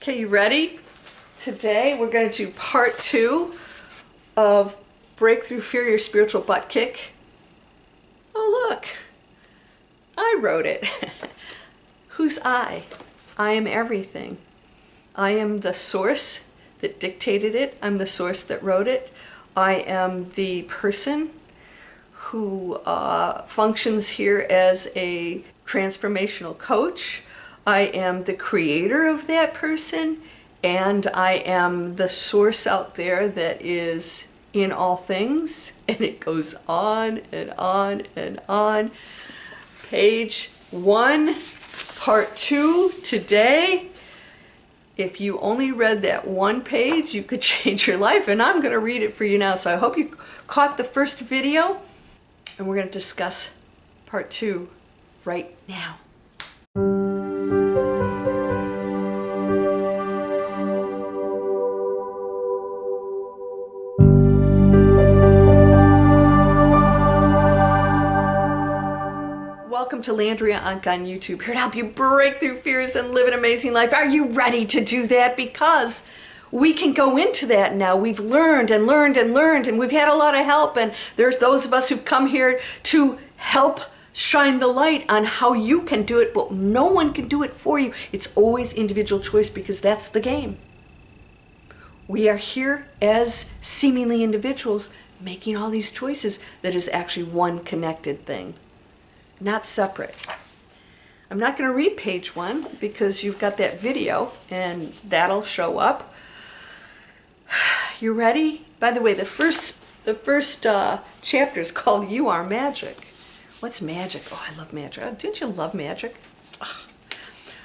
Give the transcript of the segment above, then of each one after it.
Okay, you ready? Today we're going to do part 2 of Breakthrough Fear Your Spiritual Butt Kick. Oh look, I wrote it. Who's I? I am everything. I am the source that dictated it. I'm the source that wrote it. I am the person who functions here as a transformational coach. I am the creator of that person, and I am the source out there that is in all things, and it goes on and on and on. Page 1, part 2 today. If you only read that one page, you could change your life, and I'm going to read it for you now. So I hope you caught the first video, and we're going to discuss part 2 right now. Welcome to Landria, Onkka on YouTube, here to help you break through fears and live an amazing life. Are you ready to do that? Because we can go into that now. We've learned and learned and learned, and we've had a lot of help, and there's those of us who've come here to help shine the light on how you can do it, but no one can do it for you. It's always individual choice, because that's the game. We are here as seemingly individuals making all these choices that is actually one connected thing, not separate. I'm not going to read page 1 because you've got that video and that'll show up. You ready? By the way, the first chapter is called You Are Magic. What's magic? Oh, I love magic. Oh, didn't you love magic? Ugh.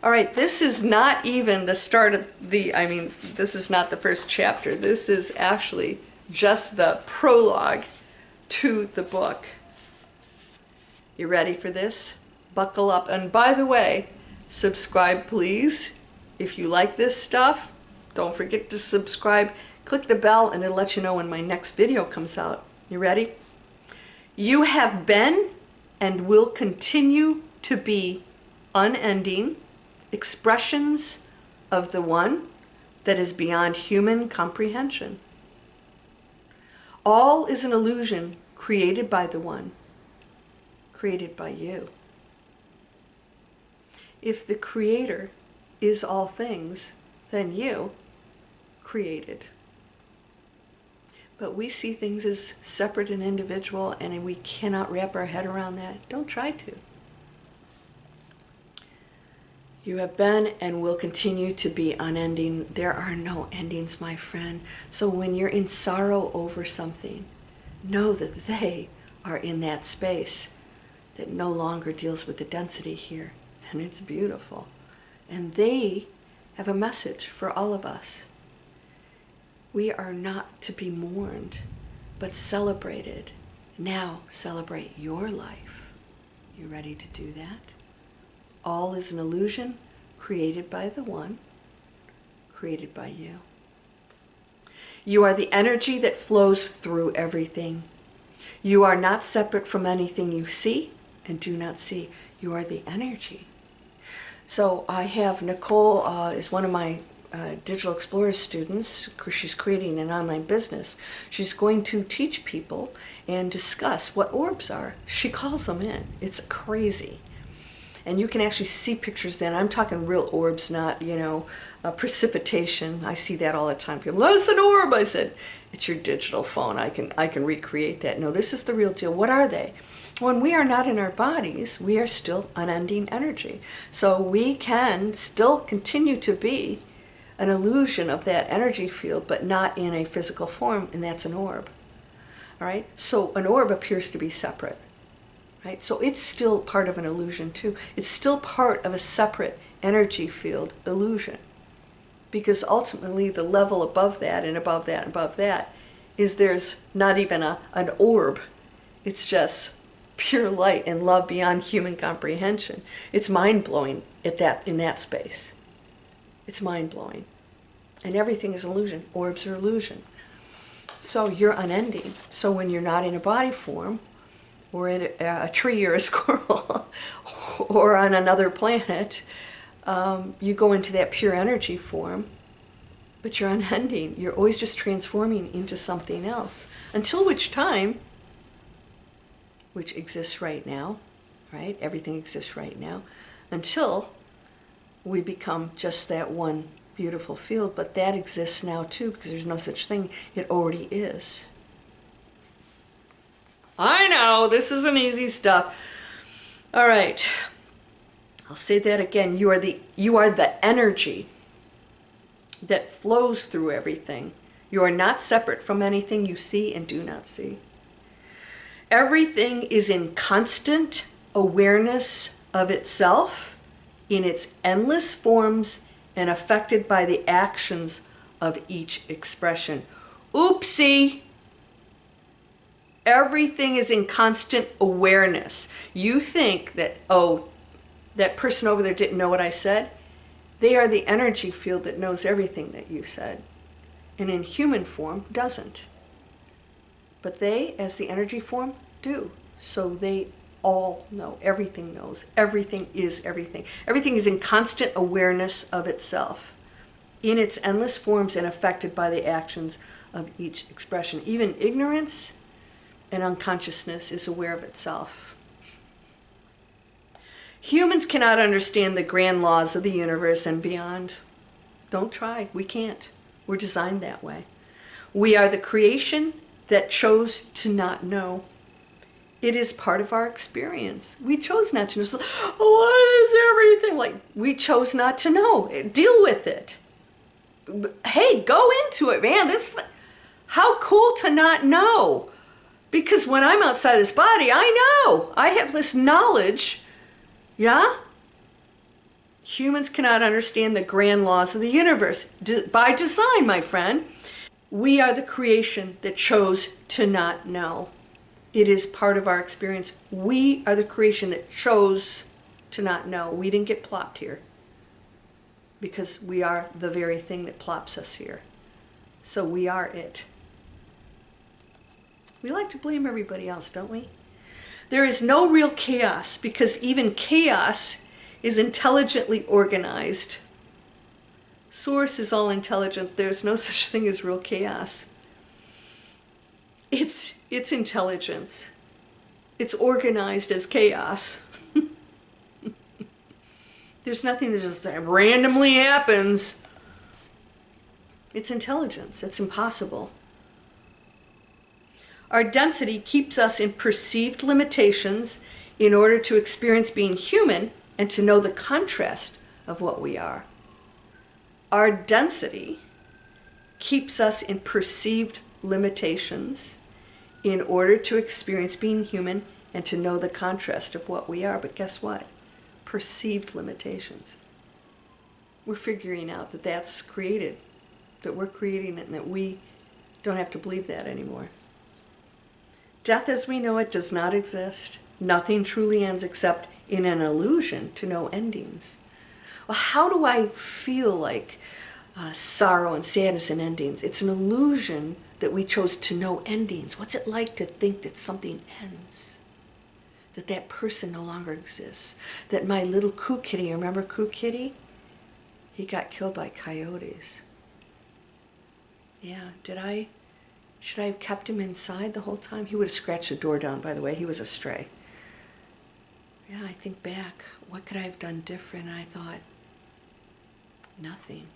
All right, this is not even the start of this is not the first chapter. This is actually just the prologue to the book. You ready for this? Buckle up. And by the way, subscribe please. If you like this stuff, don't forget to subscribe. Click the bell and it'll let you know when my next video comes out. You ready? You have been and will continue to be unending expressions of the one that is beyond human comprehension. All is an illusion created by the one, created by you. If the creator is all things, then you created. But we see things as separate and individual, and we cannot wrap our head around that. Don't try to. You have been and will continue to be unending. There are no endings, my friend. So when you're in sorrow over something, know that they are in that space that no longer deals with the density here. And it's beautiful. And they have a message for all of us. We are not to be mourned, but celebrated. Now celebrate your life. You ready to do that? All is an illusion created by the one, created by you. You are the energy that flows through everything. You are not separate from anything you see and do not see. You are the energy. So I have Nicole is one of my Digital Explorer students. She's creating an online business. She's going to teach people and discuss what orbs are. She calls them in. It's crazy. And you can actually see pictures then. I'm talking real orbs, not, precipitation. I see that all the time. People, that's an orb. I said, it's your digital phone. I can recreate that. No, this is the real deal. What are they? When we are not in our bodies, we are still unending energy. So we can still continue to be an illusion of that energy field, but not in a physical form, and that's an orb. All right? So an orb appears to be separate. Right? So it's still part of an illusion too. It's still part of a separate energy field illusion. Because ultimately the level above that and above that and above that is there's not even an orb. It's just pure light and love beyond human comprehension. It's mind-blowing in that space. It's mind-blowing. And everything is illusion. Orbs are illusion. So you're unending. So when you're not in a body form, or in a tree or a squirrel, or on another planet, you go into that pure energy form, but you're unending. You're always just transforming into something else. Until which time, which exists right now, right? Everything exists right now. Until we become just that one beautiful field, but that exists now too, because there's no such thing. It already is. I know, this isn't easy stuff. All right. I'll say that again. You are the energy that flows through everything. You are not separate from anything you see and do not see. Everything is in constant awareness of itself in its endless forms and affected by the actions of each expression. Oopsie! Everything is in constant awareness. You think that, oh, that person over there didn't know what I said? They are the energy field that knows everything that you said, and in human form doesn't. But they, as the energy form, do. So they all know. Everything knows. Everything is everything. Everything is in constant awareness of itself, in its endless forms and affected by the actions of each expression. Even ignorance and unconsciousness is aware of itself. Humans cannot understand the grand laws of the universe and beyond. Don't try. We can't. We're designed that way. We are the creation that chose to not know. It is part of our experience. We chose not to know. So, what is everything? Like, we chose not to know. Deal with it. Hey, go into it, man. How cool to not know. Because when I'm outside this body, I know. I have this knowledge. Yeah? Humans cannot understand the grand laws of the universe. By design, my friend. We are the creation that chose to not know. It is part of our experience. We are the creation that chose to not know. We didn't get plopped here. Because we are the very thing that plops us here. So we are it. We like to blame everybody else, don't we? There is no real chaos, because even chaos is intelligently organized. Source is all intelligent. There's no such thing as real chaos. It's intelligence. It's organized as chaos. There's nothing that just randomly happens. It's intelligence. It's impossible. Our density keeps us in perceived limitations in order to experience being human and to know the contrast of what we are. Our density keeps us in perceived limitations in order to experience being human and to know the contrast of what we are. But guess what? Perceived limitations. We're figuring out that that's created, that we're creating it, and that we don't have to believe that anymore. Death as we know it does not exist. Nothing truly ends except in an illusion to no endings. Well, how do I feel like sorrow and sadness and endings? It's an illusion that we chose to know endings. What's it like to think that something ends? That that person no longer exists? That my little Coo Kitty, remember Coo Kitty? He got killed by coyotes. Yeah, should I have kept him inside the whole time? He would have scratched the door down, by the way. He was a stray. Yeah, I think back. What could I have done different? And I thought, nothing.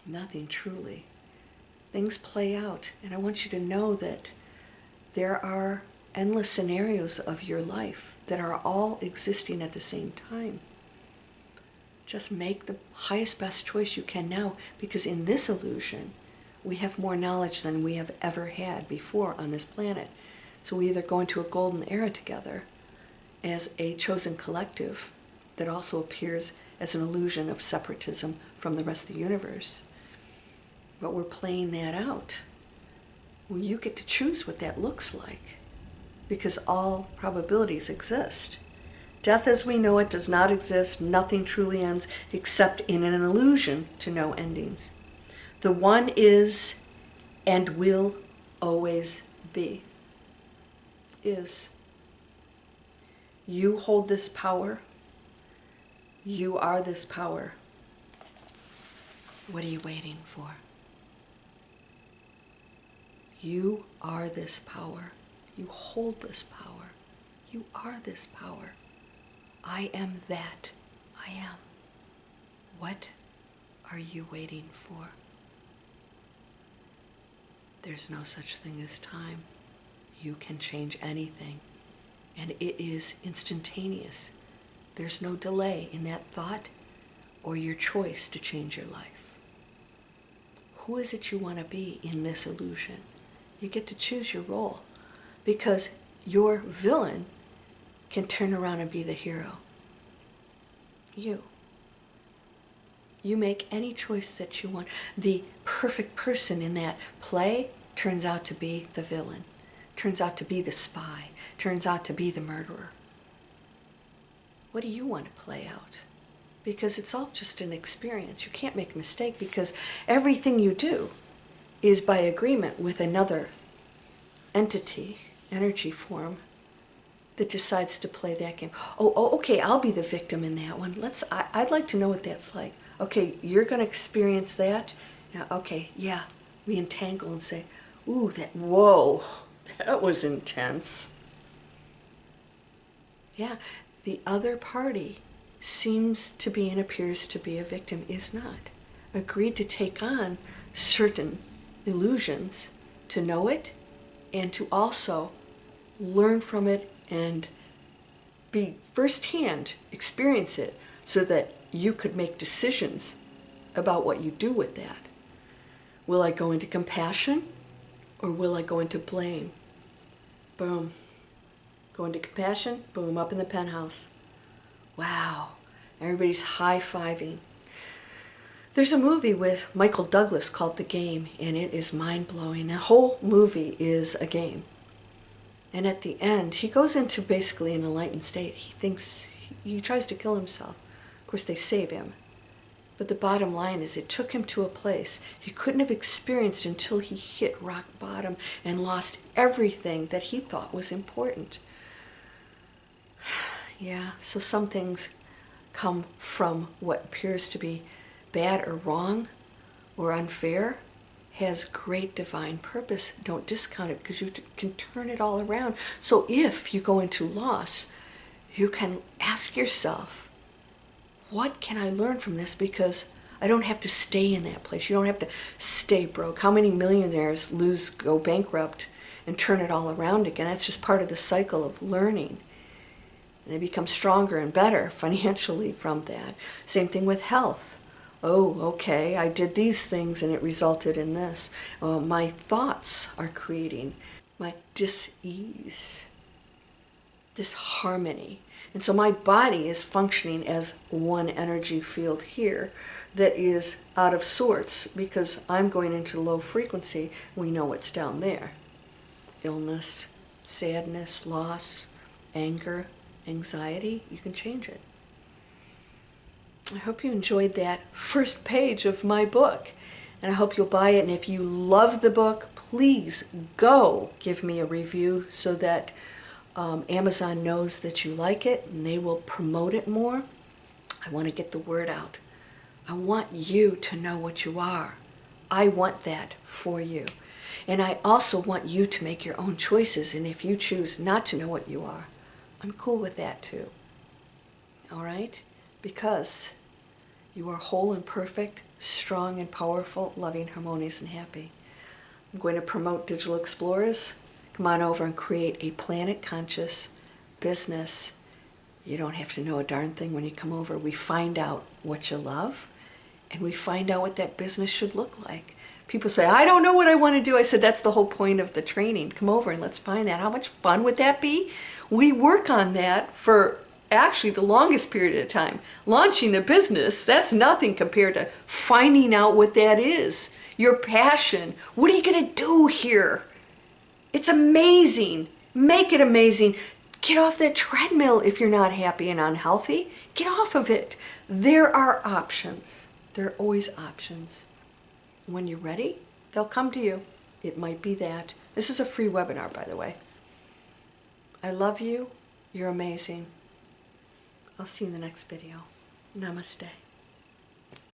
Nothing, truly. Things play out. And I want you to know that there are endless scenarios of your life that are all existing at the same time. Just make the highest, best choice you can now, because in this illusion, we have more knowledge than we have ever had before on this planet. So we either go into a golden era together as a chosen collective that also appears as an illusion of separatism from the rest of the universe. But we're playing that out. Well, you get to choose what that looks like, because all probabilities exist. Death as we know it does not exist. Nothing truly ends except in an illusion to no endings. The one is and will always be. Is. You hold this power. You are this power. What are you waiting for? You are this power. You hold this power. You are this power. I am that. I am. What are you waiting for? There's no such thing as time. You can change anything, and it is instantaneous. There's no delay in that thought or your choice to change your life. Who is it you want to be in this illusion? You get to choose your role, because your villain can turn around and be the hero. You. You make any choice that you want. The perfect person in that play turns out to be the villain, turns out to be the spy, turns out to be the murderer. What do you want to play out? Because it's all just an experience. You can't make a mistake, because everything you do is by agreement with another entity, energy form, that decides to play that game. Okay, I'll be the victim in that one. I'd like to know what that's like. Okay, you're going to experience that. Now, okay, yeah, we entangle and say, ooh, whoa, that was intense. Yeah, the other party seems to be and appears to be a victim, is not. Agreed to take on certain illusions, to know it, and to also learn from it and be firsthand, experience it, so that you could make decisions about what you do with that. Will I go into compassion, or will I go into blame? Boom. Go into compassion, boom, up in the penthouse. Wow, everybody's high-fiving. There's a movie with Michael Douglas called The Game, and it is mind-blowing. The whole movie is a game. And at the end, he goes into basically an enlightened state. He tries to kill himself. Of course, they save him. But the bottom line is, it took him to a place he couldn't have experienced until he hit rock bottom and lost everything that he thought was important. Yeah, so some things come from what appears to be bad or wrong or unfair, has great divine purpose. Don't discount it, because you can turn it all around. So if you go into loss, you can ask yourself, what can I learn from this? Because I don't have to stay in that place. You don't have to stay broke. How many millionaires go bankrupt and turn it all around again? That's just part of the cycle of learning. And they become stronger and better financially from that. Same thing with health. Oh, okay, I did these things and it resulted in this. My thoughts are creating my dis-ease, disharmony. And so my body is functioning as one energy field here that is out of sorts, because I'm going into low frequency. We know what's down there. Illness, sadness, loss, anger, anxiety. You can change it. I hope you enjoyed that first page of my book, and I hope you'll buy it. And if you love the book, please go give me a review, so that Amazon knows that you like it and they will promote it more. I want to get the word out. I want you to know what you are. I want that for you. And I also want you to make your own choices, and if you choose not to know what you are, I'm cool with that too. All right? Because you are whole and perfect, strong and powerful, loving, harmonious, and happy. I'm going to promote Digital Explorers. Come on over and create a planet-conscious business. You don't have to know a darn thing when you come over. We find out what you love, and we find out what that business should look like. People say, I don't know what I want to do. I said, that's the whole point of the training. Come over and let's find that. How much fun would that be? We work on that for actually the longest period of time. Launching the business, that's nothing compared to finding out what that is. Your passion. What are you going to do here? It's amazing. Make it amazing. Get off that treadmill if you're not happy and unhealthy. Get off of it. There are options. There are always options. When you're ready, they'll come to you. It might be that. This is a free webinar, by the way. I love you. You're amazing. I'll see you in the next video. Namaste.